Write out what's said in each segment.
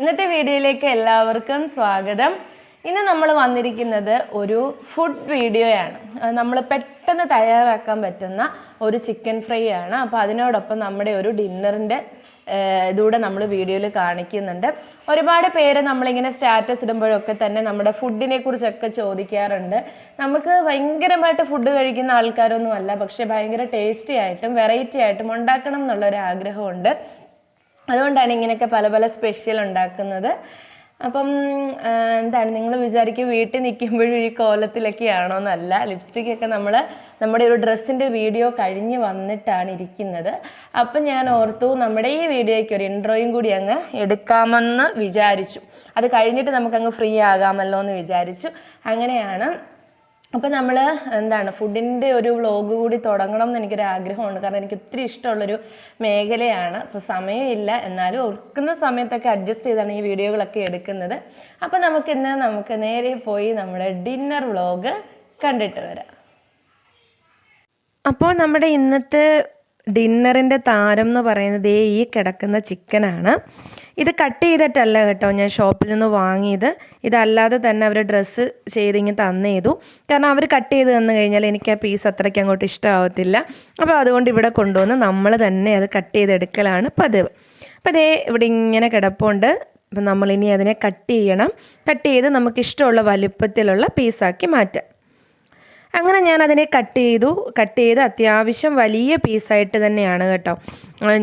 ഇന്നത്തെ വീഡിയോയിലേക്ക് എല്ലാവർക്കും സ്വാഗതം. ഇന്ന് നമ്മൾ വന്നിരിക്കുന്നത് ഒരു ഫുഡ് വീഡിയോയാണ്. നമ്മൾ പെട്ടെന്ന് തയ്യാറാക്കാൻ പറ്റുന്ന ഒരു ചിക്കൻ ഫ്രൈ ആണ്. അപ്പോൾ അതിനോടൊപ്പം നമ്മുടെ ഒരു ഡിന്നറിൻ്റെ ഇതൂടെ നമ്മൾ വീഡിയോയിൽ കാണിക്കുന്നുണ്ട്. ഒരുപാട് പേര് നമ്മളിങ്ങനെ സ്റ്റാറ്റസ് ഇടുമ്പോഴൊക്കെ തന്നെ നമ്മുടെ ഫുഡിനെ കുറിച്ചൊക്കെ ചോദിക്കാറുണ്ട്. നമുക്ക് ഭയങ്കരമായിട്ട് ഫുഡ് കഴിക്കുന്ന ആൾക്കാരൊന്നും അല്ല, പക്ഷേ ഭയങ്കര ടേസ്റ്റി ആയിട്ടും വെറൈറ്റി ആയിട്ടും ഉണ്ടാക്കണം എന്നുള്ളൊരു ആഗ്രഹമുണ്ട്. അതുകൊണ്ടാണ് ഇങ്ങനെയൊക്കെ പല പല സ്പെഷ്യൽ ഉണ്ടാക്കുന്നത്. അപ്പം എന്താണ് നിങ്ങൾ വിചാരിക്കും വീട്ടിൽ നിൽക്കുമ്പോഴും ഈ കോലത്തിലൊക്കെയാണോ എന്നല്ല. ലിപ്സ്റ്റിക്കൊക്കെ നമ്മുടെ ഒരു ഡ്രസ്സിൻ്റെ വീഡിയോ കഴിഞ്ഞ് വന്നിട്ടാണ് ഇരിക്കുന്നത്. അപ്പം ഞാൻ ഓർത്തു നമ്മുടെ ഈ വീഡിയോയ്ക്ക് ഒരു ഇൻട്രോയും കൂടി അങ്ങ് എടുക്കാമെന്ന് വിചാരിച്ചു. അത് കഴിഞ്ഞിട്ട് നമുക്കങ്ങ് ഫ്രീ ആകാമല്ലോ എന്ന് വിചാരിച്ചു. അങ്ങനെയാണ്. അപ്പോൾ നമ്മൾ ഫുഡിൻ്റെ ഒരു വ്ളോഗ് കൂടി തുടങ്ങണം എന്ന് എനിക്കൊരു ആഗ്രഹമുണ്ട്. കാരണം എനിക്ക് ഒത്തിരി ഇഷ്ടമുള്ളൊരു മേഖലയാണ്. അപ്പോൾ സമയമില്ല, എന്നാലും ഒടുക്കുന്ന സമയത്തൊക്കെ അഡ്ജസ്റ്റ് ചെയ്താണ് ഈ വീഡിയോകളൊക്കെ എടുക്കുന്നത്. അപ്പോൾ നമുക്ക് നേരെ പോയി നമ്മുടെ ഡിന്നർ വ്ളോഗ് കണ്ടിട്ട് വരാം. അപ്പോൾ നമ്മുടെ ഇന്നത്തെ ഡിന്നറിൻ്റെ താരം എന്ന് പറയുന്നത് ഈ കിടക്കുന്ന ചിക്കനാണ്. ഇത് കട്ട് ചെയ്തിട്ടല്ല കേട്ടോ ഞാൻ ഷോപ്പിൽ നിന്ന് വാങ്ങിയത്. ഇതല്ലാതെ തന്നെ അവർ ഡ്രസ്സ് ചെയ്ത് ഇങ്ങനെ തന്നേതു. കാരണം അവർ കട്ട് ചെയ്ത് തന്നു കഴിഞ്ഞാൽ എനിക്ക് ആ പീസ് അത്രയ്ക്ക് അങ്ങോട്ട് ഇഷ്ടമാവത്തില്ല. അപ്പോൾ അതുകൊണ്ട് ഇവിടെ കൊണ്ടുവന്ന് നമ്മൾ തന്നെ അത് കട്ട് ചെയ്തെടുക്കലാണ് പതിവ്. അപ്പോൾ ഇവിടെ ഇങ്ങനെ കിടപ്പുണ്ട്. അപ്പം നമ്മളിനി അതിനെ കട്ട് ചെയ്യണം. കട്ട് ചെയ്ത് നമുക്കിഷ്ടമുള്ള വലുപ്പത്തിലുള്ള പീസാക്കി മാറ്റാം. അങ്ങനെ ഞാൻ അതിനെ കട്ട് ചെയ്ത് അത്യാവശ്യം വലിയ പീസായിട്ട് തന്നെയാണ് കേട്ടോ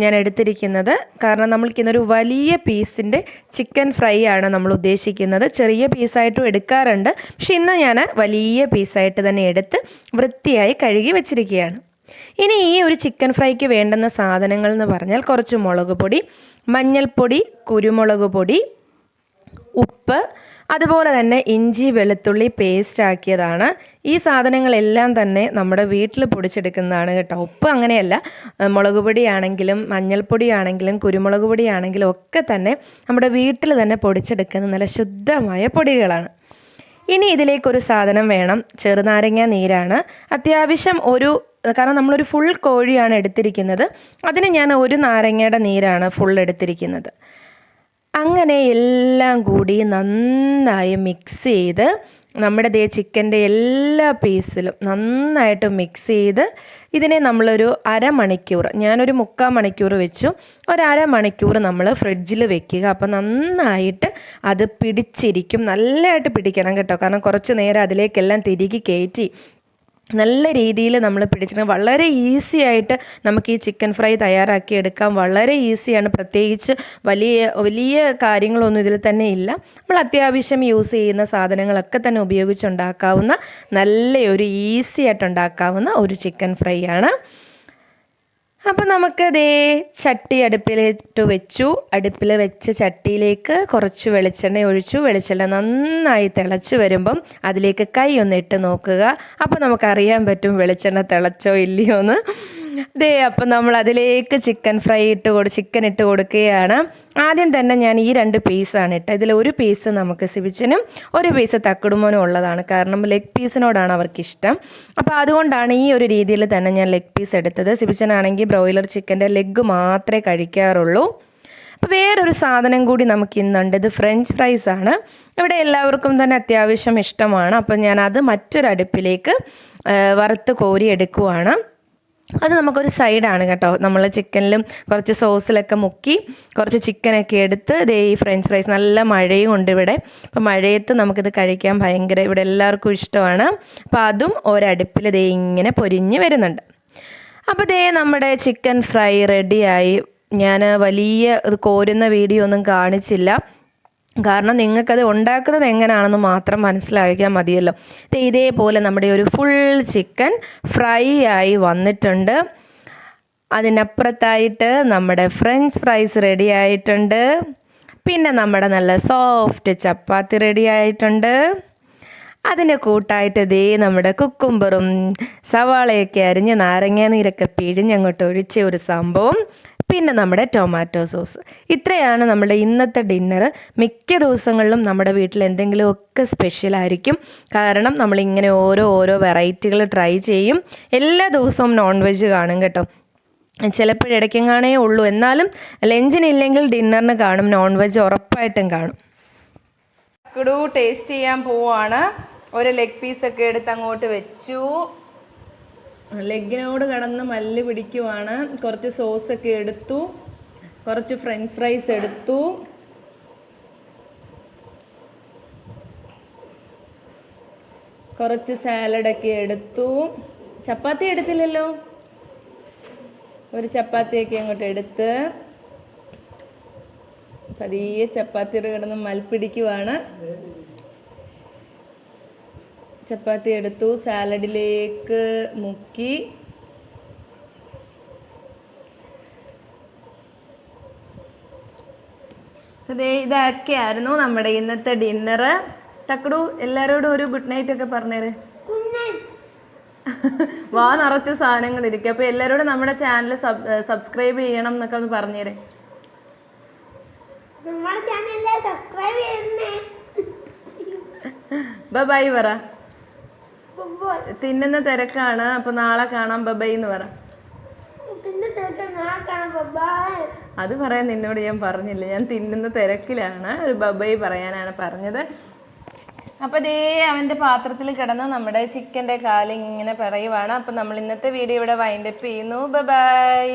ഞാൻ എടുത്തിരിക്കുന്നത്. കാരണം നമ്മൾക്കിന്നൊരു വലിയ പീസിൻ്റെ ചിക്കൻ ഫ്രൈ ആണ് നമ്മൾ ഉദ്ദേശിക്കുന്നത്. ചെറിയ പീസായിട്ടും എടുക്കാറുണ്ട്, പക്ഷെ ഇന്ന് ഞാൻ വലിയ പീസായിട്ട് തന്നെ എടുത്ത് വൃത്തിയായി കഴുകി വെച്ചിരിക്കുകയാണ്. ഇനി ഈ ഒരു ചിക്കൻ ഫ്രൈക്ക് വേണ്ടുന്ന സാധനങ്ങൾ എന്ന് പറഞ്ഞാൽ കുറച്ച് മുളക് പൊടി, മഞ്ഞൾപ്പൊടി, കുരുമുളക് പൊടി, ഉപ്പ്, അതുപോലെ തന്നെ ഇഞ്ചി വെളുത്തുള്ളി പേസ്റ്റ് ആക്കിയതാണ്. ഈ സാധനങ്ങളെല്ലാം തന്നെ നമ്മുടെ വീട്ടിൽ പൊടിച്ചെടുക്കുന്നതാണ് കേട്ടോ. ഉപ്പ് അങ്ങനെയല്ല, മുളക് പൊടിയാണെങ്കിലും മഞ്ഞൾപ്പൊടിയാണെങ്കിലും കുരുമുളക് പൊടിയാണെങ്കിലും ഒക്കെ തന്നെ നമ്മുടെ വീട്ടിൽ തന്നെ പൊടിച്ചെടുക്കുന്ന നല്ല ശുദ്ധമായ പൊടികളാണ്. ഇനി ഇതിലേക്കൊരു സാധനം വേണം, ചെറുനാരങ്ങ നീരാണ്. അത്യാവശ്യം കാരണം നമ്മളൊരു ഫുൾ കോഴിയാണ് എടുത്തിരിക്കുന്നത്. അതിന് ഞാൻ ഒരു നാരങ്ങയുടെ നീരാണ് ഫുൾ എടുത്തിരിക്കുന്നത്. അങ്ങനെ എല്ലാം കൂടി നന്നായി മിക്സ് ചെയ്ത് നമ്മുടെ ചിക്കൻ്റെ എല്ലാ പീസിലും നന്നായിട്ട് മിക്സ് ചെയ്ത് ഇതിനെ നമ്മളൊരു അരമണിക്കൂർ, ഞാനൊരു 3/4 മണിക്കൂർ വെച്ചു. ഒരമണിക്കൂർ നമ്മൾ ഫ്രിഡ്ജിൽ വെക്കുക. അപ്പോൾ നന്നായിട്ട് അത് പിടിച്ചിരിക്കും. നല്ലതായിട്ട് പിടിക്കണം കേട്ടോ. കാരണം കുറച്ച് നേരം അതിലേക്കെല്ലാം തിരികെ കയറ്റി നല്ല രീതിയിൽ നമ്മൾ പിടിച്ചിട്ട് വളരെ ഈസി ആയിട്ട് നമുക്ക് ഈ ചിക്കൻ ഫ്രൈ തയ്യാറാക്കി എടുക്കാം. വളരെ ഈസിയാണ്. പ്രത്യേകിച്ച് വലിയ കാര്യങ്ങളൊന്നും ഇതിൽ തന്നെ ഇല്ല. നമ്മൾ അത്യാവശ്യം യൂസ് ചെയ്യുന്ന സാധനങ്ങളൊക്കെ തന്നെ ഉപയോഗിച്ചുണ്ടാക്കാവുന്ന നല്ലൊരു ഈസി ആയിട്ട് ഉണ്ടാക്കാവുന്ന ഒരു ചിക്കൻ ഫ്രൈ ആണ്. അപ്പം നമുക്ക് ചട്ടി അടുപ്പിലിട്ട് വെച്ചു. അടുപ്പിൽ വെച്ച് ചട്ടിയിലേക്ക് കുറച്ച് വെളിച്ചെണ്ണ ഒഴിച്ചു. വെളിച്ചെണ്ണ നന്നായി തിളച്ച് വരുമ്പം അതിലേക്ക് കൈ ഒന്ന് ഇട്ട് നോക്കുക. അപ്പോൾ നമുക്കറിയാൻ പറ്റും വെളിച്ചെണ്ണ തിളച്ചോ ഇല്ലയോ എന്ന്. അപ്പം നമ്മൾ അതിലേക്ക് ചിക്കൻ ഇട്ട് കൊടുക്കുകയാണ്. ആദ്യം തന്നെ ഞാൻ ഈ 2 പീസാണ് ഇട്ടത്. ഇതിൽ ഒരു പീസ് നമുക്ക് സിബിച്ചനും ഒരു പീസ് തക്കുടുമോനും ഉള്ളതാണ്. കാരണം ലെഗ് പീസിനോടാണ് അവർക്കിഷ്ടം. അപ്പോൾ അതുകൊണ്ടാണ് ഈ ഒരു രീതിയിൽ തന്നെ ഞാൻ ലെഗ് പീസ് എടുത്തത്. സിബിച്ചനാണെങ്കിൽ ബ്രോയിലർ ചിക്കൻ്റെ ലെഗ് മാത്രമേ കഴിക്കാറുള്ളൂ. അപ്പോൾ വേറൊരു സാധനം കൂടി നമുക്ക് ഇന്നുണ്ട്. ഇത് ഫ്രഞ്ച് ഫ്രൈസ് ആണ്. ഇവിടെ എല്ലാവർക്കും തന്നെ അത്യാവശ്യം ഇഷ്ടമാണ്. അപ്പോൾ ഞാനത് മറ്റൊരടുപ്പിലേക്ക് വറുത്ത് കോരി എടുക്കുവാണ്. അത് നമുക്കൊരു സൈഡാണ് കേട്ടോ. നമ്മൾ ചിക്കനിലും കുറച്ച് സോസിലൊക്കെ മുക്കി കുറച്ച് ചിക്കനൊക്കെ എടുത്ത് ഈ ഫ്രഞ്ച് ഫ്രൈസ്, നല്ല മഴയും ഉണ്ട് ഇവിടെ. അപ്പോൾ മഴയത്ത് നമുക്കിത് കഴിക്കാൻ ഇവിടെ എല്ലാവർക്കും ഇഷ്ടമാണ്. അപ്പോൾ അതും ഒരടുപ്പിൽ ഇങ്ങനെ പൊരിഞ്ഞ് വരുന്നുണ്ട്. അപ്പോൾ നമ്മുടെ ചിക്കൻ ഫ്രൈ റെഡിയായി. ഞാൻ ഇത് കോരുന്ന വീഡിയോ ഒന്നും കാണിച്ചില്ല. കാരണം നിങ്ങൾക്കത് ഉണ്ടാക്കുന്നത് എങ്ങനെയാണെന്ന് മാത്രം മനസ്സിലാക്കിയാൽ മതിയല്ലോ. ഇതേപോലെ നമ്മുടെ ഒരു ഫുൾ ചിക്കൻ ഫ്രൈ ആയി വന്നിട്ടുണ്ട്. അതിനപ്പുറത്തായിട്ട് നമ്മുടെ ഫ്രഞ്ച് ഫ്രൈസ് റെഡി ആയിട്ടുണ്ട്. പിന്നെ നമ്മുടെ നല്ല സോഫ്റ്റ് ചപ്പാത്തി റെഡി ആയിട്ടുണ്ട്. അതിൻ്റെ കൂട്ടായിട്ട് നമ്മുടെ കുക്കുംബറും സവാളയൊക്കെ അരിഞ്ഞ് നാരങ്ങ നീരൊക്കെ പിഴിഞ്ഞങ്ങോട്ട് ഒഴിച്ച ഒരു സംഭവം. പിന്നെ നമ്മുടെ ടൊമാറ്റോ സോസ്. ഇത്രയാണ് നമ്മുടെ ഇന്നത്തെ ഡിന്നർ. മിക്ക ദിവസങ്ങളിലും നമ്മുടെ വീട്ടിൽ എന്തെങ്കിലുമൊക്കെ സ്പെഷ്യലായിരിക്കും. കാരണം നമ്മളിങ്ങനെ ഓരോ വെറൈറ്റികൾ ട്രൈ ചെയ്യും. എല്ലാ ദിവസവും നോൺ വെജ് കാണും കേട്ടോ. ചിലപ്പോഴിടയ്ക്കെങ്ങാണേ ഉള്ളൂ. എന്നാലും ലഞ്ചിനില്ലെങ്കിൽ ഡിന്നറിന് കാണും. നോൺ വെജ് ഉറപ്പായിട്ടും കാണും. കുടു ടേസ്റ്റ് ചെയ്യാൻ പോവാണ്. ഒരു ലെഗ് പീസൊക്കെ എടുത്ത് അങ്ങോട്ട് വെച്ചു. ലെഗിനോട് കിടന്ന് മല്ല് പിടിക്കുവാണ്. കുറച്ച് സോസൊക്കെ എടുത്തു, കുറച്ച് ഫ്രഞ്ച് ഫ്രൈസ് എടുത്തു. കുറച്ച് സാലഡൊക്കെ എടുത്തു. ചപ്പാത്തി എടുത്തില്ലല്ലോ. ഒരു ചപ്പാത്തിയൊക്കെ അങ്ങോട്ട് എടുത്ത് പതിയെ ചപ്പാത്തിയുടെ കിടന്ന് മൽപ്പിടിക്കുവാണ്. ചപ്പാത്തി എടുത്തു, സാലഡിലേക്ക് മുക്കി. ഇതൊക്കെയായിരുന്നു നമ്മുടെ ഇന്നത്തെ ഡിന്നർ. തക്കടു എല്ലാവരോടും ഒരു ഗുഡ് നൈറ്റ് ഒക്കെ പറഞ്ഞേര്. വാ നിറച്ച സാധനങ്ങൾ ഇരിക്കും. അപ്പൊ എല്ലാവരോടും നമ്മുടെ ചാനൽ സബ്സ്ക്രൈബ് ചെയ്യണം എന്നൊക്കെ ഒന്ന് പറഞ്ഞേര്. ബൈ പറ. തിന്നുന്ന തിരക്കാണ്. അപ്പൊ നാളെ കാണാം. ബൈ എന്ന് പറ. അത് പറയാൻ നിന്നോട് ഞാൻ പറഞ്ഞില്ല. ഞാൻ തിന്നുന്ന തിരക്കിലാണ്. ഒരു ബൈ പറയാനാണ് പറഞ്ഞത്. അപ്പോൾ ദേ അവൻ്റെ പാത്രത്തിൽ കിടന്ന് നമ്മുടെ ചിക്കൻ്റെ കാല് ഇങ്ങനെ പറയുവാണ്. അപ്പോൾ നമ്മൾ ഇന്നത്തെ വീഡിയോ ഇവിടെ വൈൻഡപ്പ് ചെയ്യുന്നു. ബൈ.